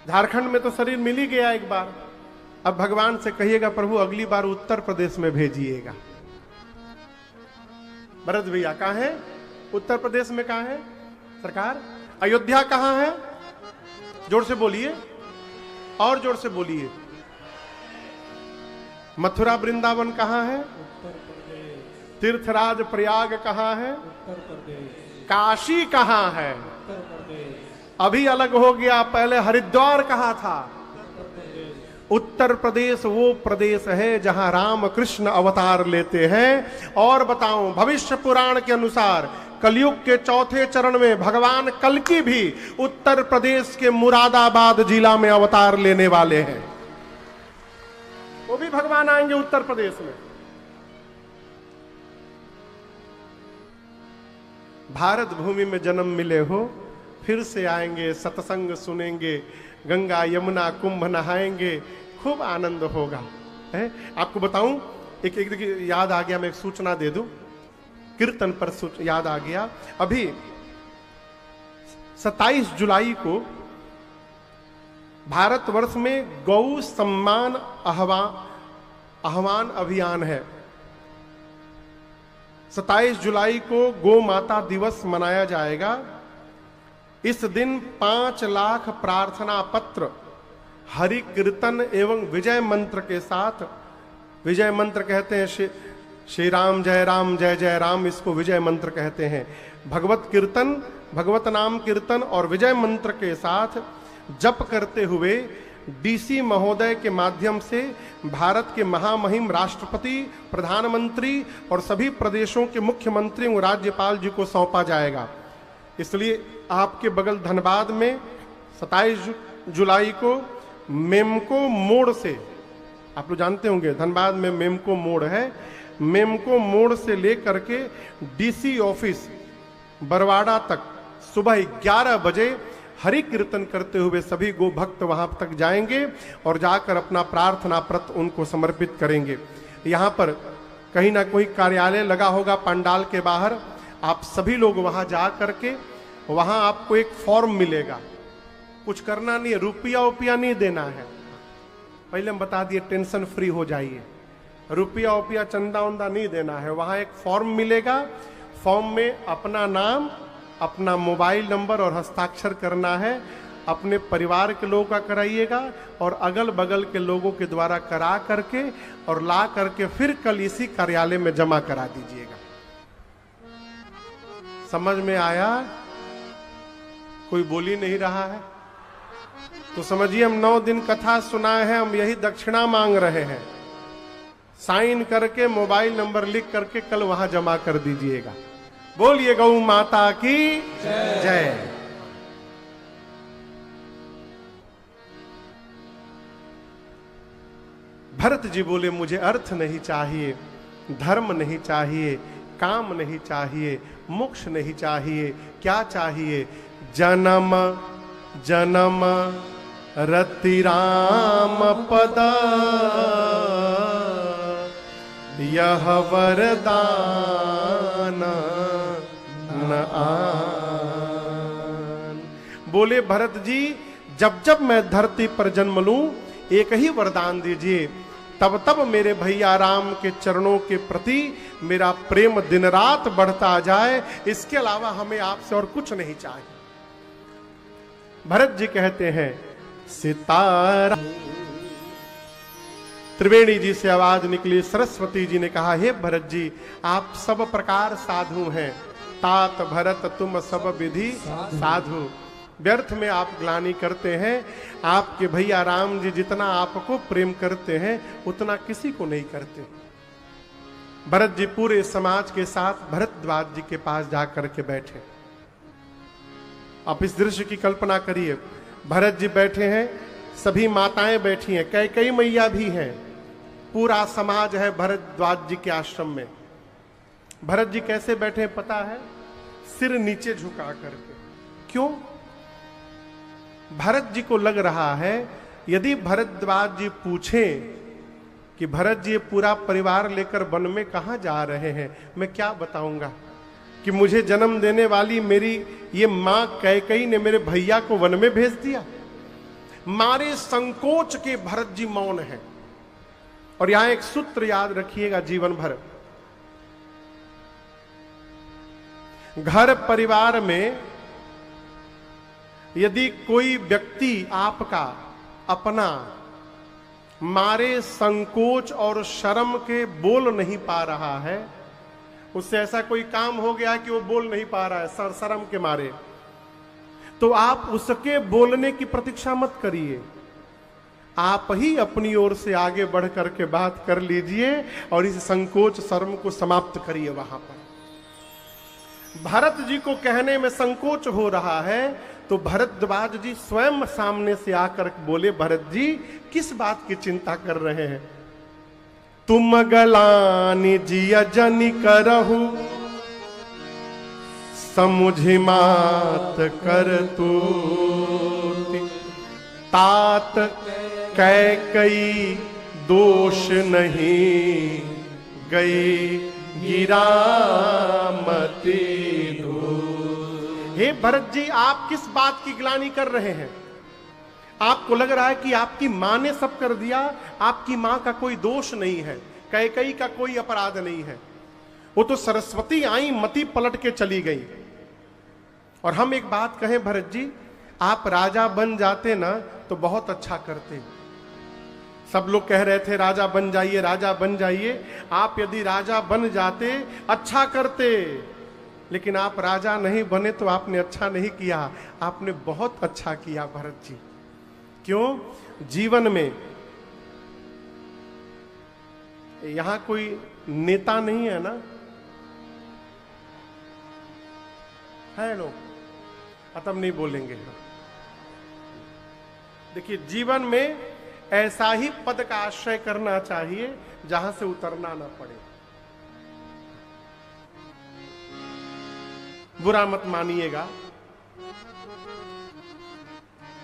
झारखंड में तो शरीर मिल ही गया एक बार, अब भगवान से कहिएगा प्रभु अगली बार उत्तर प्रदेश में भेजिएगा। भरत भैया कहां है? उत्तर प्रदेश में कहां है सरकार? अयोध्या कहां है? जोर से बोलिए, और जोर से बोलिए। मथुरा वृंदावन कहां है? उत्तर प्रदेश। तीर्थराज प्रयाग कहां है? उत्तर प्रदेश। काशी कहां है? उत्तर प्रदेश। अभी अलग हो गया, पहले हरिद्वार कहां था? उत्तर प्रदेश वो प्रदेश है जहां राम कृष्ण अवतार लेते हैं। और बताऊं, भविष्य पुराण के अनुसार कलयुग के चौथे चरण में भगवान कल्कि भी उत्तर प्रदेश के मुरादाबाद जिला में अवतार लेने वाले हैं। वो भी भगवान आएंगे उत्तर प्रदेश में। भारत भूमि में जन्म मिले हो, फिर से आएंगे, सत्संग सुनेंगे, गंगा यमुना कुंभ नहाएंगे, खूब आनंद होगा। है आपको बताऊं, एक देखिए याद आ गया, मैं एक सूचना दे दूं, कीर्तन पर याद आ गया। अभी 27 जुलाई को भारतवर्ष में गौ सम्मान आह्वान अभियान है। 27 जुलाई को गौ माता दिवस मनाया जाएगा। इस दिन 5 लाख प्रार्थना पत्र हरि कीर्तन एवं विजय मंत्र के साथ, विजय मंत्र कहते हैं श्री राम जय जय राम, इसको विजय मंत्र कहते हैं। भगवत कीर्तन, भगवत नाम कीर्तन और विजय मंत्र के साथ जप करते हुए डीसी महोदय के माध्यम से भारत के महामहिम राष्ट्रपति, प्रधानमंत्री और सभी प्रदेशों के मुख्यमंत्री और राज्यपाल जी को सौंपा जाएगा। इसलिए आपके बगल धनबाद में 27 जुलाई को मेमको मोड़ से, आप लोग जानते होंगे धनबाद में मेमको मोड़ है, मेमको मोड़ से लेकर के डीसी ऑफिस बरवाड़ा तक सुबह 11 बजे हरि कीर्तन करते हुए सभी गो भक्त वहां तक जाएंगे और जाकर अपना प्रार्थना पत्र उनको समर्पित करेंगे। यहाँ पर कहीं ना कोई कार्यालय लगा होगा पंडाल के बाहर, आप सभी लोग वहां जा करके, वहां आपको एक फॉर्म मिलेगा, कुछ करना नहीं है, रुपया नहीं देना है। पहले हम बता दिए, टेंशन फ्री हो जाइए, रुपया चंदा उंदा नहीं देना है। वहां एक फॉर्म मिलेगा, फॉर्म में अपना नाम, अपना मोबाइल नंबर और हस्ताक्षर करना है। अपने परिवार के लोगों का कराइएगा और अगल बगल के लोगों के द्वारा करा करके और ला करके फिर कल इसी कार्यालय में जमा करा दीजिएगा। समझ में आया? कोई बोल ही नहीं रहा है तो समझिए हम 9 दिन कथा सुनाए हैं, हम यही दक्षिणा मांग रहे हैं। साइन करके मोबाइल नंबर लिख करके कल वहां जमा कर दीजिएगा। बोलिए गौ माता की जय। भरत जी बोले मुझे अर्थ नहीं चाहिए, धर्म नहीं चाहिए, काम नहीं चाहिए, मोक्ष नहीं चाहिए, क्या चाहिए? जन्म जन्म रति राम पद, यह वरदान न आन। बोले भरत जी, जब जब मैं धरती पर जन्म लूं एक ही वरदान दीजिए, तब तब मेरे भैया राम के चरणों के प्रति मेरा प्रेम दिन रात बढ़ता जाए, इसके अलावा हमें आपसे और कुछ नहीं चाहिए। भरत जी कहते हैं सितारा। त्रिवेणी जी से आवाज निकली, सरस्वती जी ने कहा हे भरत जी, आप सब प्रकार साधु हैं, तात भरत तुम सब विधि साधु। व्यर्थ में आप ग्लानि करते हैं। आपके भैया राम जी जितना आपको प्रेम करते हैं उतना किसी को नहीं करते। भरत जी पूरे समाज के साथ भरद्वाज जी के पास जाकर के बैठे। आप इस दृश्य की कल्पना करिए, भरत जी बैठे हैं, सभी माताएं बैठी हैं, कई मैया भी हैं, पूरा समाज है भरद्वाज जी के आश्रम में। भरत जी कैसे बैठे पता है? सिर नीचे झुका करके। क्यों? भरत जी को लग रहा है यदि भरद्वाज जी पूछें कि भरत जी पूरा परिवार लेकर वन में कहां जा रहे हैं, मैं क्या बताऊंगा कि मुझे जन्म देने वाली मेरी ये मां कैकेयी ने मेरे भैया को वन में भेज दिया। मारे संकोच के भरत जी मौन हैं। और यहां एक सूत्र याद रखिएगा जीवन भर, घर परिवार में यदि कोई व्यक्ति आपका अपना मारे संकोच और शर्म के बोल नहीं पा रहा है, उससे ऐसा कोई काम हो गया कि वो बोल नहीं पा रहा है शर्म के मारे, तो आप उसके बोलने की प्रतीक्षा मत करिए, आप ही अपनी ओर से आगे बढ़ करके बात कर लीजिए और इस संकोच शर्म को समाप्त करिए। वहां पर भरत जी को कहने में संकोच हो रहा है, तो भरद्वाज जी स्वयं सामने से आकर बोले, भरत जी किस बात की चिंता कर रहे हैं? तुम गलानि जिया जनि करहु, समुझि मात कर तू, तात कैकई दोष नहीं, गई गिरामती दूर। हे भरत जी, आप किस बात की ग्लानि कर रहे हैं? आपको लग रहा है कि आपकी मां ने सब कर दिया, आपकी मां का कोई दोष नहीं है, कैकई का कोई अपराध नहीं है, वो तो सरस्वती आई मति पलट के चली गई। और हम एक बात कहें भरत जी, आप राजा बन जाते ना तो बहुत अच्छा करते। सब लोग कह रहे थे राजा बन जाइए, राजा बन जाइए, आप यदि राजा बन जाते अच्छा करते, लेकिन आप राजा नहीं बने तो आपने अच्छा नहीं किया, आपने बहुत अच्छा किया भरत जी। क्यों? जीवन में यहां कोई नेता नहीं है ना, है लोग, खत्म नहीं बोलेंगे। देखिए, जीवन में ऐसा ही पद का आश्रय करना चाहिए जहां से उतरना ना पड़े। बुरा मत मानिएगा,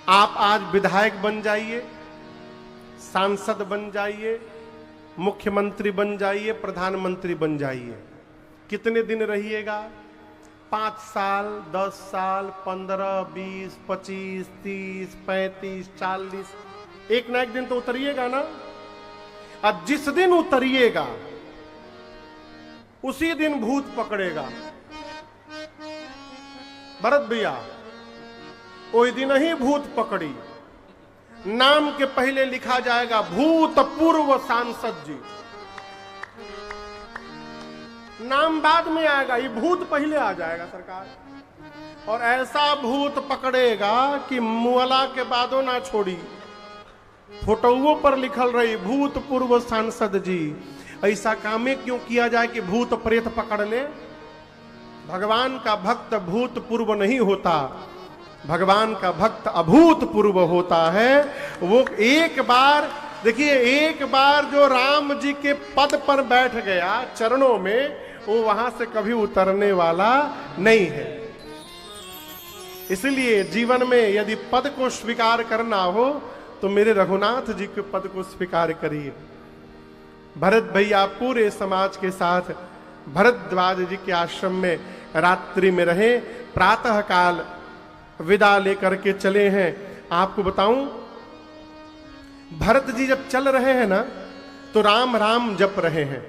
आप आज विधायक बन जाइए, सांसद बन जाइए, मुख्यमंत्री बन जाइए, प्रधानमंत्री बन जाइए, कितने दिन रहिएगा? 5 साल, 10 साल, 15, 20, 25, 30, 35, 40, एक ना एक दिन तो उतरिएगा ना। अब जिस दिन उतरिएगा उसी दिन भूत पकड़ेगा। भरत भैया, कोई दिन ही भूत पकड़ी, नाम के पहले लिखा जाएगा भूतपूर्व सांसद जी, नाम बाद में आएगा, ये भूत पहले आ जाएगा सरकार। और ऐसा भूत पकड़ेगा कि मुअला के बादो ना छोड़ी, फोटोओं पर लिखल रही भूतपूर्व सांसद जी। ऐसा कामे क्यों किया जाए कि भूत प्रेत पकड़ ले? भगवान का भक्त भूतपूर्व नहीं होता, भगवान का भक्त अभूतपूर्व होता है। वो एक बार देखिए, एक बार जो राम जी के पद पर बैठ गया चरणों में, वो वहां से कभी उतरने वाला नहीं है। इसलिए जीवन में यदि पद को स्वीकार करना हो तो मेरे रघुनाथ जी के पद को स्वीकार करिए। भरत भैया पूरे समाज के साथ भरद्वाज जी के आश्रम में रात्रि में रहे, प्रातः काल विदा लेकर के चले हैं। आपको बताऊं, भरत जी जब चल रहे हैं ना तो राम राम जप रहे हैं,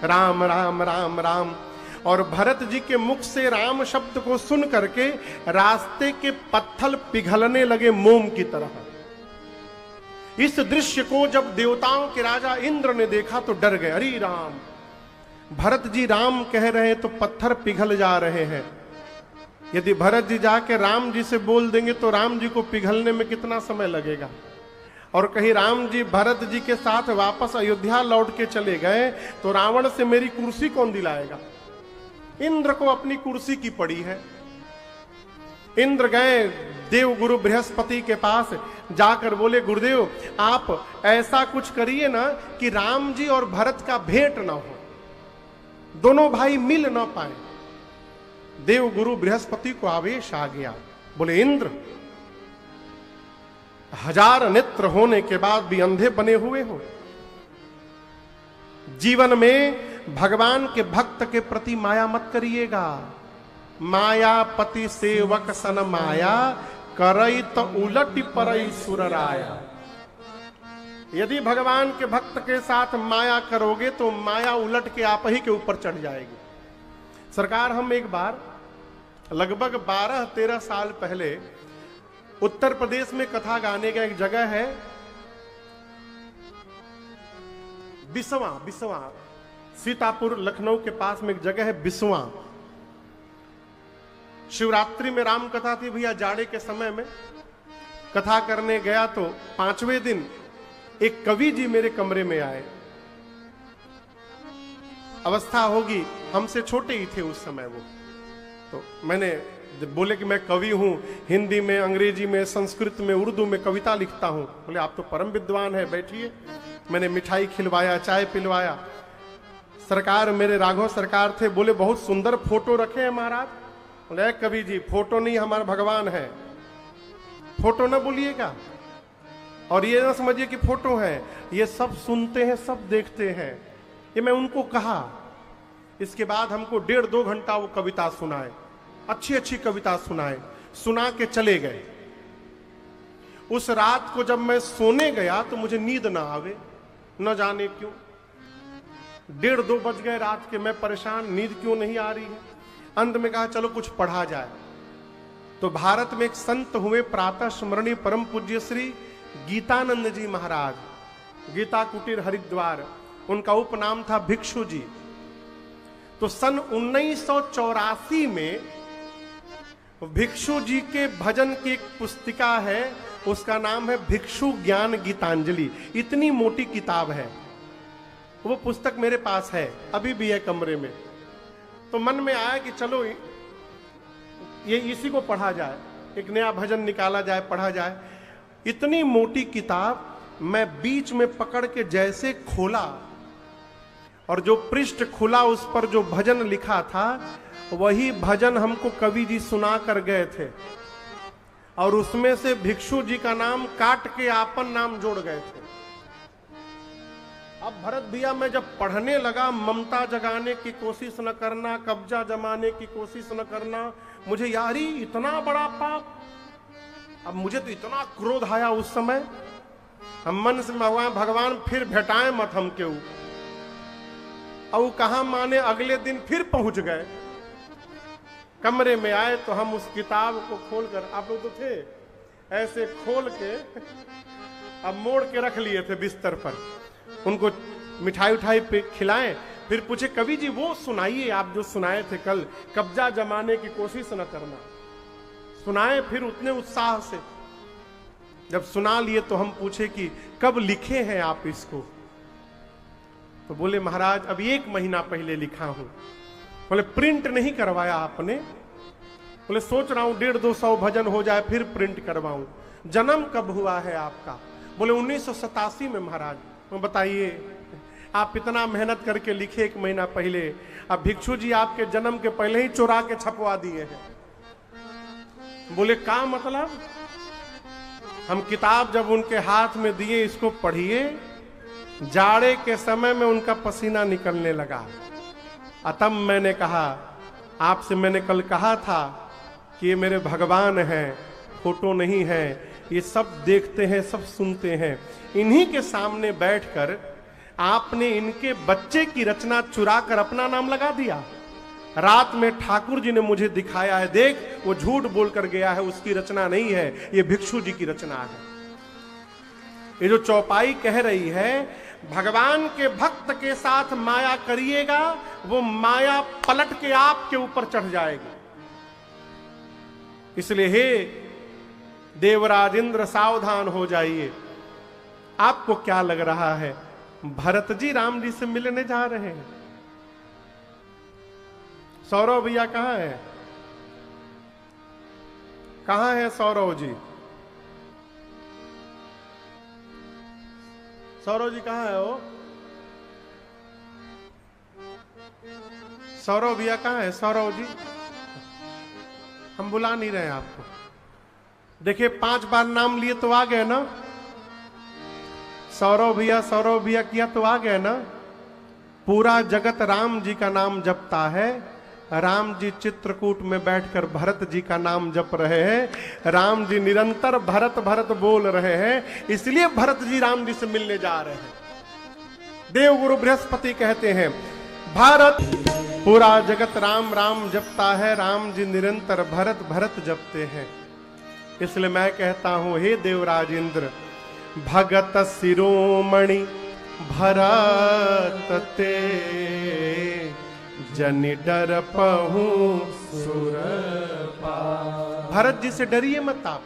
राम राम राम राम। और भरत जी के मुख से राम शब्द को सुन करके रास्ते के पत्थर पिघलने लगे मोम की तरह। इस दृश्य को जब देवताओं के राजा इंद्र ने देखा तो डर गए, अरे राम, भरत जी राम कह रहे हैं तो पत्थर पिघल जा रहे हैं। यदि भरत जी जाके राम जी से बोल देंगे तो राम जी को पिघलने में कितना समय लगेगा। और कहीं राम जी भरत जी के साथ वापस अयोध्या लौट के चले गए तो रावण से मेरी कुर्सी कौन दिलाएगा? इंद्र को अपनी कुर्सी की पड़ी है। इंद्र गए देव गुरु बृहस्पति के पास, जाकर बोले, गुरुदेव आप ऐसा कुछ करिए ना कि राम जी और भरत का भेंट ना हो, दोनों भाई मिल ना पाए। देव गुरु बृहस्पति को आवेश आ गया, बोले इंद्र, 1000 नेत्र होने के बाद भी अंधे बने हुए हो। जीवन में भगवान के भक्त के प्रति माया मत करिएगा। मायापति सेवक सन माया, करई तो उलट परई सुरराया। यदि भगवान के भक्त के साथ माया करोगे तो माया उलट के आप ही के ऊपर चढ़ जाएगी। सरकार, हम एक बार लगभग 12-13 साल पहले उत्तर प्रदेश में कथा गाने का एक जगह है बिसवा, सीतापुर लखनऊ के पास में एक जगह है बिसवा। शिवरात्रि में राम कथा थी भैया, जाड़े के समय में कथा करने गया तो 5वें दिन एक कवि जी मेरे कमरे में आए। अवस्था होगी, हमसे छोटे ही थे उस समय वो। तो मैंने बोले कि मैं कवि हूं, हिंदी में, अंग्रेजी में, संस्कृत में, उर्दू में कविता लिखता हूं। बोले आप तो परम विद्वान है, बैठिए। मैंने मिठाई खिलवाया, चाय पिलवाया। सरकार, मेरे राघव सरकार थे, बोले बहुत सुंदर फोटो रखे हैं महाराज। बोले कवि जी, फोटो नहीं, हमारा भगवान है। फोटो ना बोलिएगा और ये ना समझिए कि फोटो है, ये सब सुनते हैं, सब देखते हैं। ये मैं उनको कहा। इसके बाद हमको 1.5-2 घंटा वो कविता सुनाए, अच्छी अच्छी कविता सुनाए, सुना के चले गए। उस रात को जब मैं सोने गया तो मुझे नींद ना आवे, न जाने क्यों। 1:30-2 बज गए रात के, मैं परेशान, नींद क्यों नहीं आ रही है। अंत में कहा चलो कुछ पढ़ा जाए। तो भारत में एक संत हुए प्रातः स्मरणीय परम पूज्य श्री गीतानंद जी महाराज, गीता कुटीर हरिद्वार, उनका उपनाम था भिक्षु जी। तो सन 1984 में भिक्षु जी के भजन की एक पुस्तिका है, उसका नाम है भिक्षु ज्ञान गीतांजलि। इतनी मोटी किताब है, वो पुस्तक मेरे पास है, अभी भी है कमरे में। तो मन में आया कि चलो ये इसी को पढ़ा जाए, एक नया भजन निकाला जाए, पढ़ा जाए। इतनी मोटी किताब मैं बीच में पकड़ के जैसे खोला और जो पृष्ठ खुला उस पर जो भजन लिखा था वही भजन हमको कवि जी सुना कर गए थे, और उसमें से भिक्षु जी का नाम काट के आपन नाम जोड़ गए थे। अब भरत भैया, मैं जब पढ़ने लगा, ममता जगाने की कोशिश न करना, कब्जा जमाने की कोशिश न करना, मुझे यारी इतना बड़ा पाप। अब मुझे तो इतना क्रोध आया उस समय, हम मन से भगवान फिर भेटाएं मत हम क्यों। और कहा माने अगले दिन फिर पहुंच गए, कमरे में आए तो हम उस किताब को खोलकर, आप लोग तो थे, ऐसे खोल के अब मोड़ के रख लिए थे बिस्तर पर। उनको मिठाई उठाई पे खिलाएं, फिर पूछे कवि जी वो सुनाइए आप जो सुनाए थे कल, कब्जा जमाने की कोशिश न करना। सुनाए फिर उतने उत्साह से। जब सुना लिए तो हम पूछे कि कब लिखे हैं आप इसको। तो बोले महाराज अभी 1 महीना पहले लिखा हूं। बोले प्रिंट नहीं करवाया आपने? बोले सोच रहा हूं 150-200 भजन हो जाए फिर प्रिंट करवाऊं। जन्म कब हुआ है आपका? बोले 1987 में महाराज। बताइए, आप इतना मेहनत करके लिखे 1 महीना पहले, अब भिक्षु जी आपके जन्म के पहले ही चुरा के छपवा दिए हैं। बोले का मतलब? हम किताब जब उनके हाथ में दिए, इसको पढ़िए। जाड़े के समय में उनका पसीना निकलने लगा। तब मैंने कहा, आपसे मैंने कल कहा था कि ये मेरे भगवान हैं, फोटो नहीं है, ये सब देखते हैं, सब सुनते हैं। इन्हीं के सामने बैठकर आपने इनके बच्चे की रचना चुरा कर अपना नाम लगा दिया। रात में ठाकुर जी ने मुझे दिखाया है, देख वो झूठ बोलकर गया है, उसकी रचना नहीं है, ये भिक्षु जी की रचना है। ये जो चौपाई कह रही है, भगवान के भक्त के साथ माया करिएगा, वो माया पलट के आपके ऊपर चढ़ जाएगी। इसलिए हे देवराज इंद्र, सावधान हो जाइए। आपको क्या लग रहा है भरत जी राम जी से मिलने जा रहे हैं? सौरव भैया कहां है? कहां है सौरव जी? सौरव जी कहां है? वो सौरव भैया कहां है? सौरव जी, हम बुला नहीं रहे आपको। देखिए 5 बार नाम लिए तो आ गए ना। सौरव भैया किया तो आ गए ना। पूरा जगत राम जी का नाम जपता है, राम जी चित्रकूट में बैठकर भरत जी का नाम जप रहे हैं। राम जी निरंतर भरत भरत बोल रहे हैं, इसलिए भरत जी राम जी से मिलने जा रहे हैं। देवगुरु बृहस्पति कहते हैं, भारत पूरा जगत राम राम जपता है, राम जी निरंतर भरत भरत जपते हैं। इसलिए मैं कहता हूं, हे देवराज इंद्र, भगत शिरोमणि भरत ते जनि डर पहु सुर पार। भरत जी से डरिए मत आप।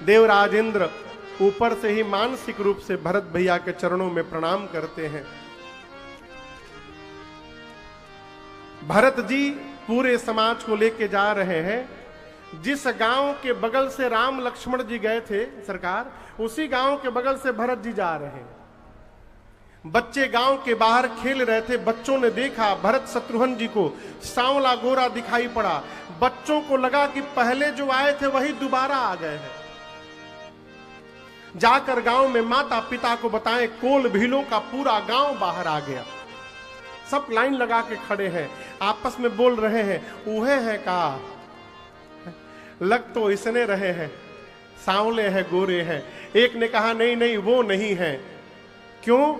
देवराज इंद्र ऊपर से ही मानसिक रूप से भरत भैया के चरणों में प्रणाम करते हैं। भरत जी पूरे समाज को लेके जा रहे हैं। जिस गांव के बगल से राम लक्ष्मण जी गए थे सरकार, उसी गांव के बगल से भरत जी जा रहे हैं। बच्चे गांव के बाहर खेल रहे थे। बच्चों ने देखा भरत शत्रुघ्न जी को सांवला गोरा दिखाई पड़ा। बच्चों को लगा कि पहले जो आए थे वही दोबारा आ गए हैं। जाकर गांव में माता पिता को बताएं, कोल भीलों का पूरा गांव बाहर आ गया। सब लाइन लगा के खड़े हैं, आपस में बोल रहे हैं, उहे हैं का लग तो इसने रहे हैं, सांवले हैं गोरे हैं। एक ने कहा नहीं नहीं वो नहीं है। क्यों?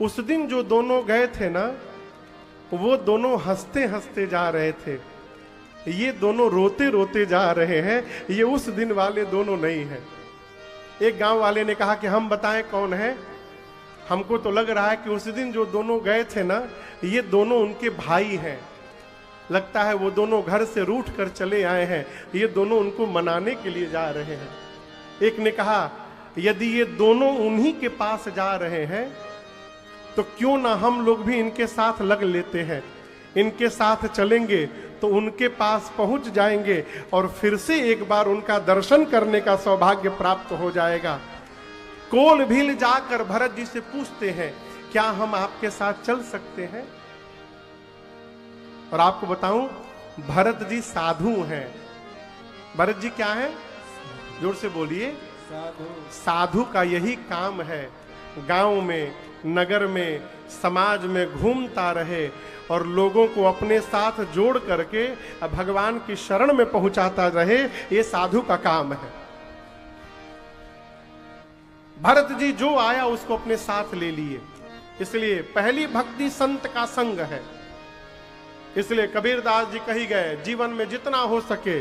उस दिन जो दोनों गए थे ना, वो दोनों हंसते हंसते जा रहे थे, ये दोनों रोते रोते जा रहे हैं। ये उस दिन वाले दोनों नहीं है। एक गांव वाले ने कहा कि हम बताएं कौन है। हमको तो लग रहा है कि उस दिन जो दोनों गए थे ना, ये दोनों उनके भाई हैं। लगता है वो दोनों घर से रूठ कर चले आए हैं, ये दोनों उनको मनाने के लिए जा रहे हैं। एक ने कहा यदि ये दोनों उन्हीं के पास जा रहे हैं तो क्यों ना हम लोग भी इनके साथ लग लेते हैं। इनके साथ चलेंगे तो उनके पास पहुंच जाएंगे और फिर से एक बार उनका दर्शन करने का सौभाग्य प्राप्त हो जाएगा। कोल भील जाकर भरत जी से पूछते हैं, क्या हम आपके साथ चल सकते हैं? और आपको बताऊं, भरत जी साधु हैं। भरत जी क्या है? जोर से बोलिए। साधु का यही काम है, गांव में, नगर में, समाज में घूमता रहे और लोगों को अपने साथ जोड़ करके भगवान की शरण में पहुंचाता रहे। ये साधु का काम है। भरत जी जो आया उसको अपने साथ ले लिए। इसलिए पहली भक्ति संत का संग है। इसलिए कबीरदास जी कही गए, जीवन में जितना हो सके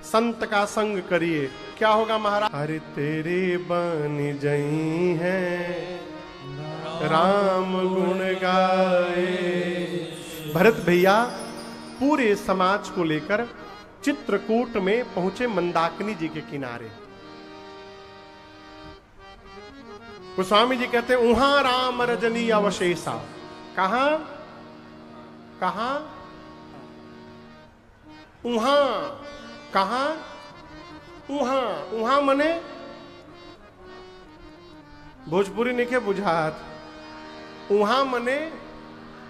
संत का संग करिए। क्या होगा महाराज? अरे तेरे बन जई हैं राम गुण गाए। भरत भैया पूरे समाज को लेकर चित्रकूट में पहुंचे मंदाकिनी जी के किनारे। गोस्वामी जी कहते हैं, उहां राम रजनी अवशेषा। कहां? कहां? उहां। कहां? उहां। उहां मने भोजपुरी नहीं के बुझात। उहां मने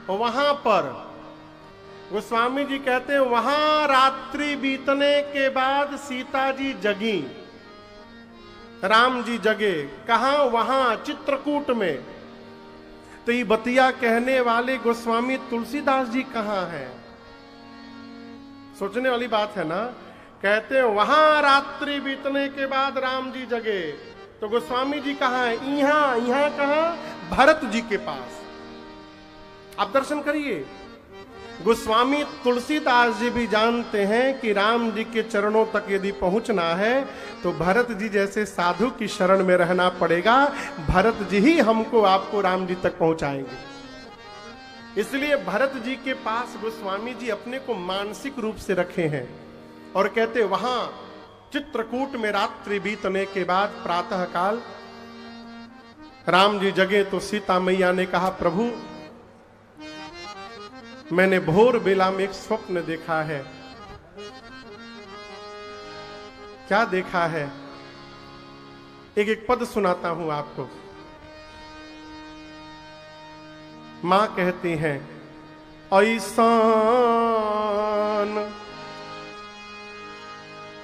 वहां पर। गोस्वामी जी कहते हैं, वहां रात्रि बीतने के बाद सीता जी जगी, राम जी जगे। कहां? वहां चित्रकूट में। तो ये बतिया कहने वाले गोस्वामी तुलसीदास जी कहां हैं? सोचने वाली बात है ना। कहते हैं वहां रात्रि बीतने के बाद राम जी जगे, तो गोस्वामी जी कहां है? यहां। यहां कहां? भरत जी के पास। आप दर्शन करिए। गोस्वामी तुलसीदास जी भी जानते हैं कि राम जी के चरणों तक यदि पहुंचना है तो भरत जी जैसे साधु की शरण में रहना पड़ेगा। भरत जी ही हमको आपको राम जी तक पहुंचाएंगे। इसलिए भरत जी के पास गोस्वामी जी अपने को मानसिक रूप से रखे हैं और कहते वहां चित्रकूट में रात्रि बीतने के बाद प्रातः काल राम जी जगे तो सीता मैया ने कहा, प्रभु मैंने भोर बेला में एक स्वप्न देखा है। क्या देखा है? एक एक पद सुनाता हूं आपको। मां कहती हैं, ऐसान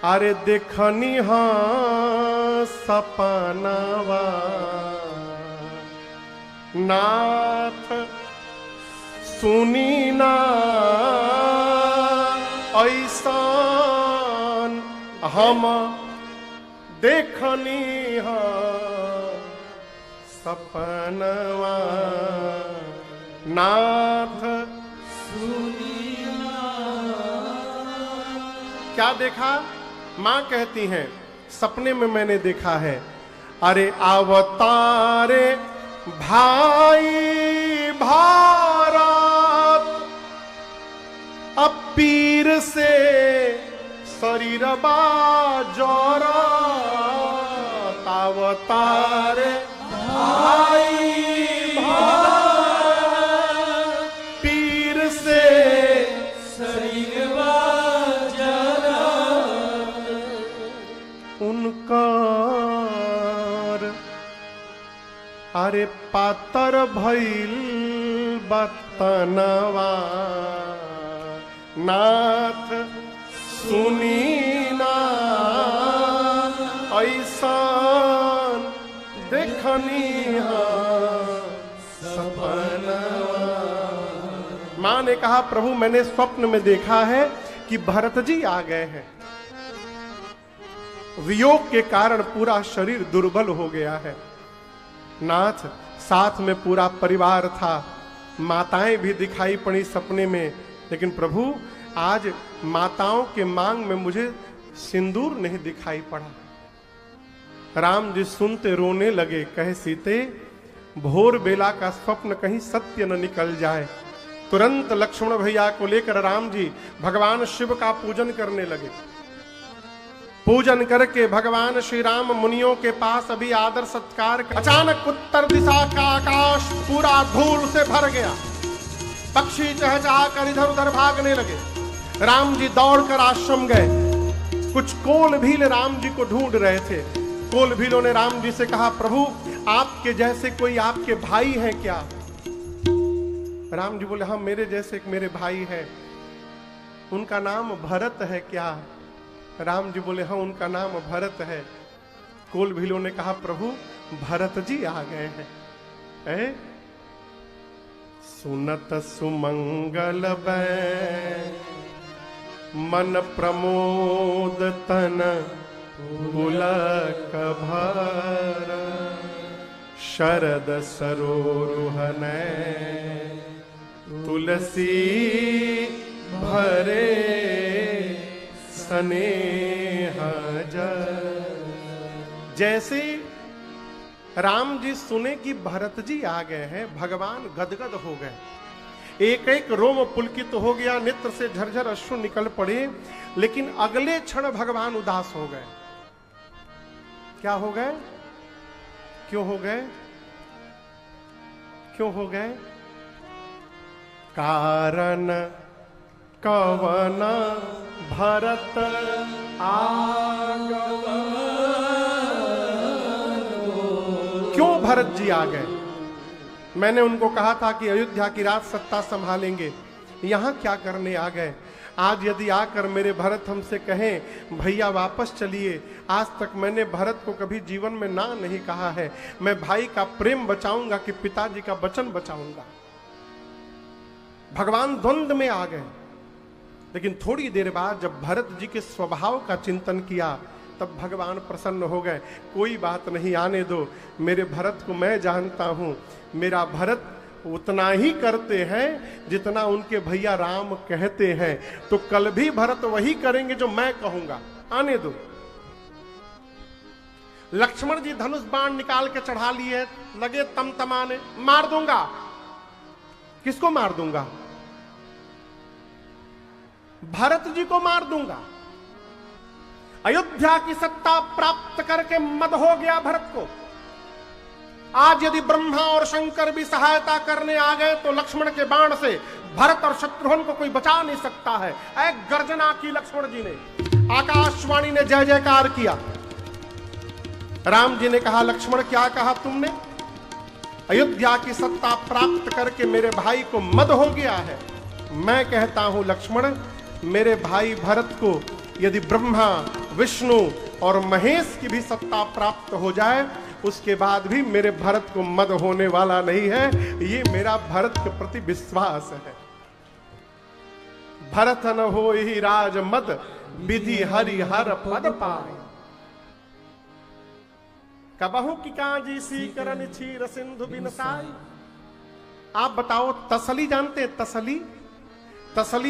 अरे देखनी हाँ सपनावा नाथ सुनी ना ऐसान हम देखनी हा सपनवा नाथ। क्या देखा? मां कहती हैं सपने में मैंने देखा है, अरे अवतारे भाई भारत अब पीर से शरीर बाजरा अवतारे भाई भारत पीर से शरीर बाजरा उनका अरे पातर भइल बतनवा नाथ सुनी ना ऐसान देखनी हा सपनवा। मां ने कहा प्रभु मैंने स्वप्न में देखा है कि भरत जी आ गए हैं, वियोग के कारण पूरा शरीर दुर्बल हो गया है। नाथ साथ में पूरा परिवार था, माताएं भी दिखाई पड़ी सपने में, लेकिन प्रभु आज माताओं के मांग में मुझे सिंदूर नहीं दिखाई पड़ा। राम जी सुनते रोने लगे, कहे सीते भोर बेला का स्वप्न कहीं सत्य न निकल जाए। तुरंत लक्ष्मण भैया को लेकर राम जी भगवान शिव का पूजन करने लगे। पूजन करके भगवान श्री राम मुनियों के पास अभी आदर सत्कार, अचानक उत्तर दिशा का आकाश पूरा धूल से भर गया। पक्षी चहचहा कर इधर उधर भागने लगे। राम जी दौड़कर आश्रम गए। कुछ कोल भील राम जी को ढूंढ रहे थे। कोल भीलों ने राम जी से कहा प्रभु आपके जैसे कोई आपके भाई हैं क्या? राम जी बोले हाँ मेरे जैसे एक मेरे भाई है, उनका नाम भरत है क्या? राम जी बोले हाँ उनका नाम भरत है। कोल भीलों ने कहा प्रभु भरत जी आ गए हैं। सुनत सुमंगल बै मन प्रमोद तन पुलक भर शरद सरोरुहन तुलसी भरे स्नेह जल। जैसे राम जी सुने कि भरत जी आ गए हैं, भगवान गदगद हो गए, एक एक रोम पुलकित हो गया, नेत्र से झरझर अश्रु निकल पड़े। लेकिन अगले क्षण भगवान उदास हो गए। क्या हो गए? क्यों हो गए? क्यों हो गए? कारण कवन भरत आगमन। क्यों भरत जी आ गए? मैंने उनको कहा था कि अयोध्या की राज सत्ता संभालेंगे, यहां क्या करने आ गए? आज यदि आकर मेरे भरत हमसे कहें भैया वापस चलिए, आज तक मैंने भरत को कभी जीवन में ना नहीं कहा है, मैं भाई का प्रेम बचाऊंगा कि पिताजी का वचन बचाऊंगा। भगवान द्वंद्व में आ गए। लेकिन थोड़ी देर बाद जब भरत जी के स्वभाव का चिंतन किया तब भगवान प्रसन्न हो गए। कोई बात नहीं, आने दो, मेरे भरत को मैं जानता हूं, मेरा भरत उतना ही करते हैं जितना उनके भैया राम कहते हैं, तो कल भी भरत वही करेंगे जो मैं कहूंगा, आने दो। लक्ष्मण जी धनुष बाण निकाल के चढ़ा लिए, लगे तमतमाने, मार दूंगा। किसको मार दूंगा? भरत जी को मार दूंगा। अयोध्या की सत्ता प्राप्त करके मद हो गया भरत को। आज यदि ब्रह्मा और शंकर भी सहायता करने आ गए तो लक्ष्मण के बाण से भरत और शत्रुघ्न को कोई बचा नहीं सकता है। एक गर्जना की लक्ष्मण जी ने, आकाशवाणी ने जय जयकार किया। राम जी ने कहा लक्ष्मण क्या कहा तुमने? अयोध्या की सत्ता प्राप्त करके मेरे भाई को मद हो गया है। मैं कहता हूं लक्ष्मण, मेरे भाई भरत को यदि ब्रह्मा, विष्णु और महेश की भी सत्ता प्राप्त हो जाए, उसके बाद भी मेरे भरत को मद होने वाला नहीं है। ये मेरा भरत के प्रति विश्वास है। भरत न हो ही राज मद, विधि हरि हर पद पाए। कबहू की काजी सी करन छीर सिंधु बिनसाई। आप बताओ, तसली जानते हैं? तसली, तसली